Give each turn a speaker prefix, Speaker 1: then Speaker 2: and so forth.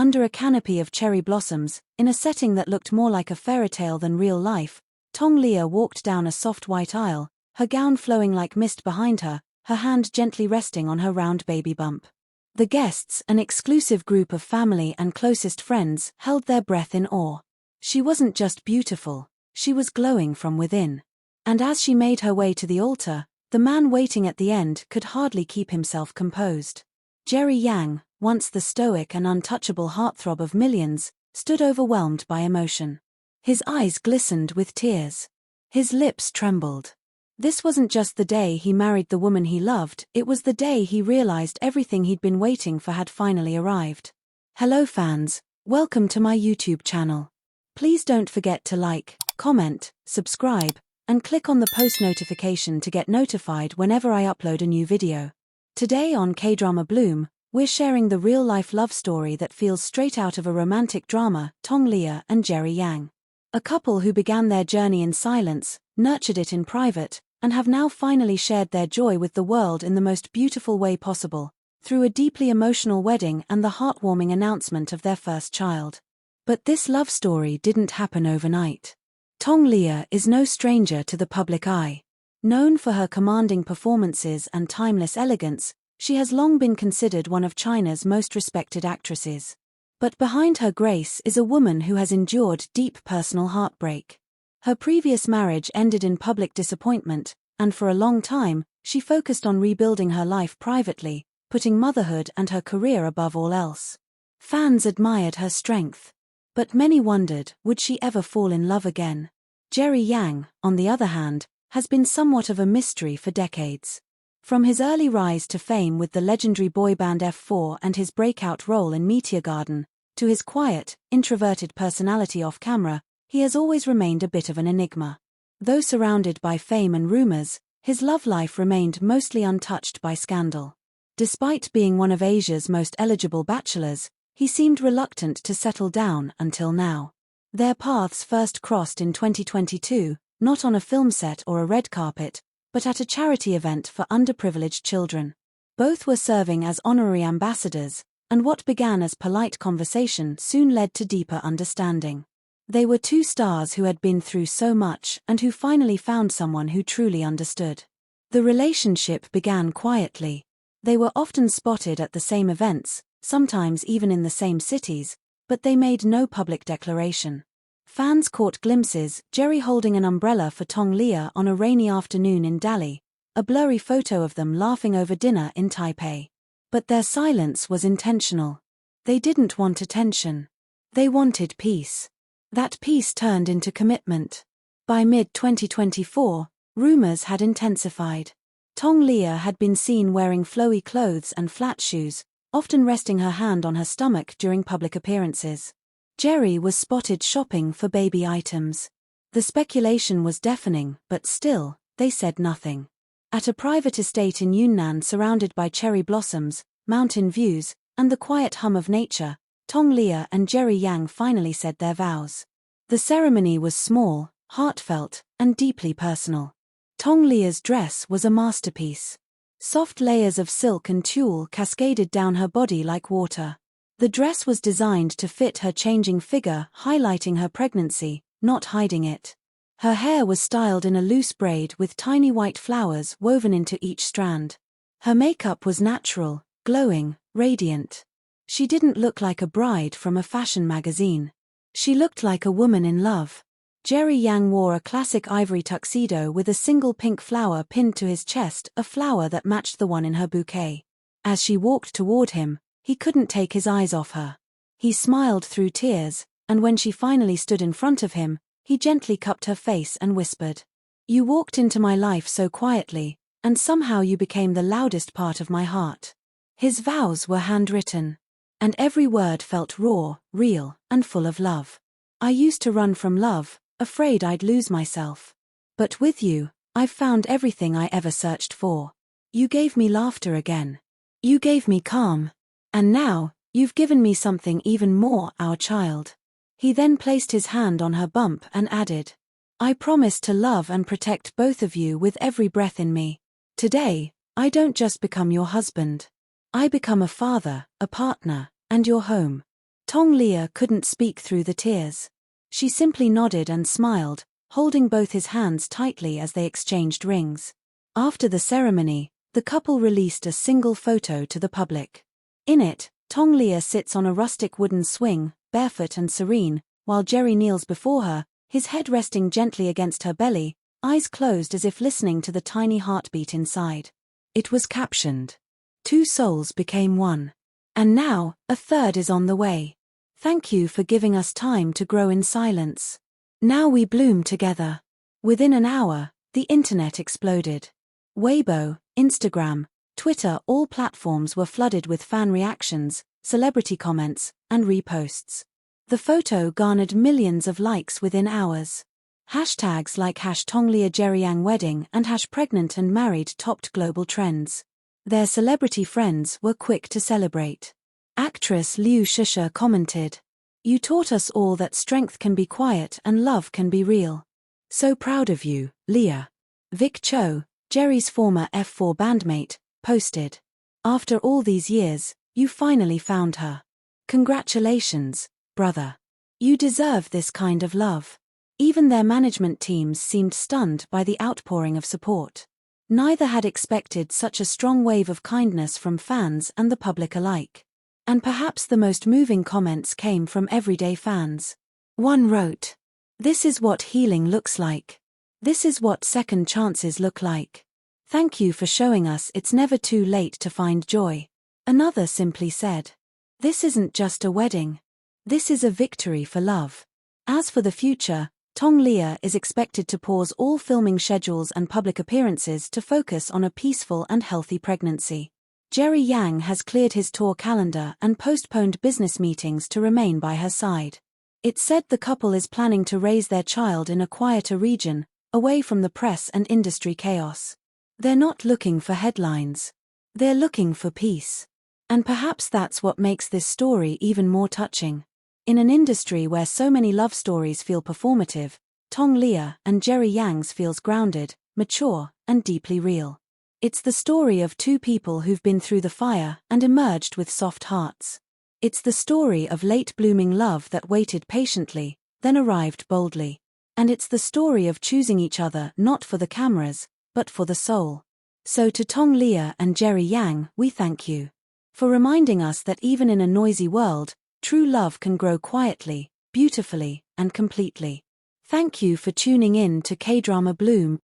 Speaker 1: Under a canopy of cherry blossoms, in a setting that looked more like a fairy tale than real life, Tong Liya walked down a soft white aisle, her gown flowing like mist behind her, her hand gently resting on her round baby bump. The guests, an exclusive group of family and closest friends, held their breath in awe. She wasn't just beautiful, she was glowing from within. And as she made her way to the altar, the man waiting at the end could hardly keep himself composed. Jerry Yang, once the stoic and untouchable heartthrob of millions, stood overwhelmed by emotion. His eyes glistened with tears. His lips trembled. This wasn't just the day he married the woman he loved, it was the day he realized everything he'd been waiting for had finally arrived. Hello fans, welcome to my YouTube channel. Please don't forget to like, comment, subscribe, and click on the post notification to get notified whenever I upload a new video. Today on K-Drama Bloom, we're sharing the real-life love story that feels straight out of a romantic drama, Tong Liya and Jerry Yang. A couple who began their journey in silence, nurtured it in private, and have now finally shared their joy with the world in the most beautiful way possible, through a deeply emotional wedding and the heartwarming announcement of their first child. But this love story didn't happen overnight. Tong Liya is no stranger to the public eye. Known for her commanding performances and timeless elegance, she has long been considered one of China's most respected actresses. But behind her grace is a woman who has endured deep personal heartbreak. Her previous marriage ended in public disappointment, and for a long time, she focused on rebuilding her life privately, putting motherhood and her career above all else. Fans admired her strength. But many wondered, would she ever fall in love again? Jerry Yang, on the other hand, has been somewhat of a mystery for decades. From his early rise to fame with the legendary boy band F4 and his breakout role in Meteor Garden, to his quiet, introverted personality off-camera, he has always remained a bit of an enigma. Though surrounded by fame and rumors, his love life remained mostly untouched by scandal. Despite being one of Asia's most eligible bachelors, he seemed reluctant to settle down until now. Their paths first crossed in 2022, not on a film set or a red carpet, but at a charity event for underprivileged children. Both were serving as honorary ambassadors, and what began as polite conversation soon led to deeper understanding. They were two stars who had been through so much and who finally found someone who truly understood. The relationship began quietly. They were often spotted at the same events, sometimes even in the same cities, but they made no public declaration. Fans caught glimpses, Jerry holding an umbrella for Tong Liya on a rainy afternoon in Delhi, a blurry photo of them laughing over dinner in Taipei. But their silence was intentional. They didn't want attention. They wanted peace. That peace turned into commitment. By mid-2024, rumors had intensified. Tong Liya had been seen wearing flowy clothes and flat shoes, often resting her hand on her stomach during public appearances. Jerry was spotted shopping for baby items. The speculation was deafening, but still, they said nothing. At a private estate in Yunnan surrounded by cherry blossoms, mountain views, and the quiet hum of nature, Tong Liya and Jerry Yang finally said their vows. The ceremony was small, heartfelt, and deeply personal. Tong Liya's dress was a masterpiece. Soft layers of silk and tulle cascaded down her body like water. The dress was designed to fit her changing figure, highlighting her pregnancy, not hiding it. Her hair was styled in a loose braid with tiny white flowers woven into each strand. Her makeup was natural, glowing, radiant. She didn't look like a bride from a fashion magazine. She looked like a woman in love. Jerry Yang wore a classic ivory tuxedo with a single pink flower pinned to his chest, a flower that matched the one in her bouquet. As she walked toward him, he couldn't take his eyes off her. He smiled through tears, and when she finally stood in front of him, he gently cupped her face and whispered, "You walked into my life so quietly, and somehow you became the loudest part of my heart." His vows were handwritten, and every word felt raw, real, and full of love. "I used to run from love, afraid I'd lose myself. But with you, I've found everything I ever searched for. You gave me laughter again. You gave me calm. And now, you've given me something even more, our child." He then placed his hand on her bump and added, "I promise to love and protect both of you with every breath in me. Today, I don't just become your husband. I become a father, a partner, and your home." Tong Liya couldn't speak through the tears. She simply nodded and smiled, holding both his hands tightly as they exchanged rings. After the ceremony, the couple released a single photo to the public. In it, Tong Liya sits on a rustic wooden swing, barefoot and serene, while Jerry kneels before her, his head resting gently against her belly, eyes closed as if listening to the tiny heartbeat inside. It was captioned, "Two souls became one. And now, a third is on the way. Thank you for giving us time to grow in silence. Now we bloom together." Within an hour, the internet exploded. Weibo, Instagram, Twitter, all platforms were flooded with fan reactions, celebrity comments, and reposts. The photo garnered millions of likes within hours. Hashtags like #TongLiya-Jerryang wedding and #pregnant and married topped global trends. Their celebrity friends were quick to celebrate. Actress Liu Shisha commented, "You taught us all that strength can be quiet and love can be real. So proud of you, Liya." Vic Cho, Jerry's former F4 bandmate, posted, "After all these years, you finally found her. Congratulations, brother. You deserve this kind of love." Even their management teams seemed stunned by the outpouring of support. Neither had expected such a strong wave of kindness from fans and the public alike. And perhaps the most moving comments came from everyday fans. One wrote, "This is what healing looks like. This is what second chances look like. Thank you for showing us it's never too late to find joy." Another simply said, "This isn't just a wedding. This is a victory for love." As for the future, Tong Liya is expected to pause all filming schedules and public appearances to focus on a peaceful and healthy pregnancy. Jerry Yang has cleared his tour calendar and postponed business meetings to remain by her side. It's said the couple is planning to raise their child in a quieter region, away from the press and industry chaos. They're not looking for headlines. They're looking for peace. And perhaps that's what makes this story even more touching. In an industry where so many love stories feel performative, Tong Liya and Jerry Yang's feels grounded, mature, and deeply real. It's the story of two people who've been through the fire and emerged with soft hearts. It's the story of late-blooming love that waited patiently, then arrived boldly. And it's the story of choosing each other not for the cameras, but for the soul. So to Tong Liya and Jerry Yang, we thank you for reminding us that even in a noisy world, true love can grow quietly, beautifully, and completely. Thank you for tuning in to K-Drama Bloom,